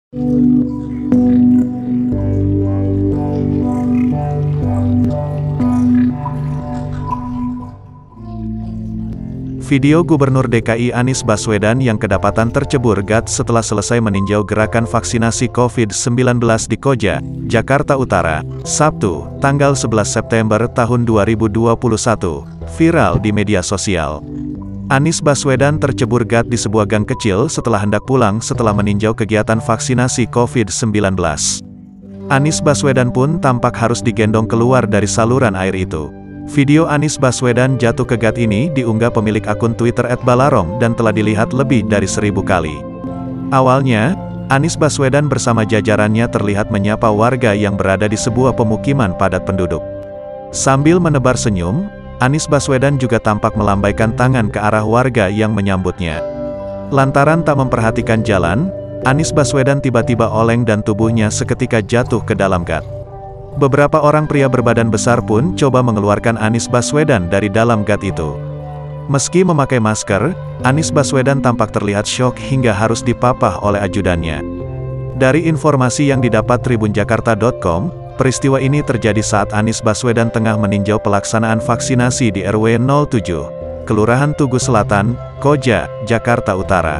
Video Gubernur DKI Anies Baswedan yang kedapatan tercebur gas setelah selesai meninjau gerakan vaksinasi COVID-19 di Koja, Jakarta Utara, Sabtu, tanggal 11 September tahun 2021, viral di media sosial. Anies Baswedan tercebur gas di sebuah gang kecil setelah hendak pulang setelah meninjau kegiatan vaksinasi COVID-19. Anies Baswedan pun tampak harus digendong keluar dari saluran air itu. Video Anies Baswedan jatuh ke gat ini diunggah pemilik akun Twitter @balarong dan telah dilihat lebih dari 1000 kali. Awalnya, Anies Baswedan bersama jajarannya terlihat menyapa warga yang berada di sebuah pemukiman padat penduduk. Sambil menebar senyum, Anies Baswedan juga tampak melambaikan tangan ke arah warga yang menyambutnya. Lantaran tak memperhatikan jalan, Anies Baswedan tiba-tiba oleng dan tubuhnya seketika jatuh ke dalam gat. Beberapa orang pria berbadan besar pun coba mengeluarkan Anies Baswedan dari dalam gat itu. Meski memakai masker, Anies Baswedan tampak terlihat syok hingga harus dipapah oleh ajudannya. Dari informasi yang didapat tribunjakarta.com, peristiwa ini terjadi saat Anies Baswedan tengah meninjau pelaksanaan vaksinasi di RW 07, Kelurahan Tugu Selatan, Koja, Jakarta Utara.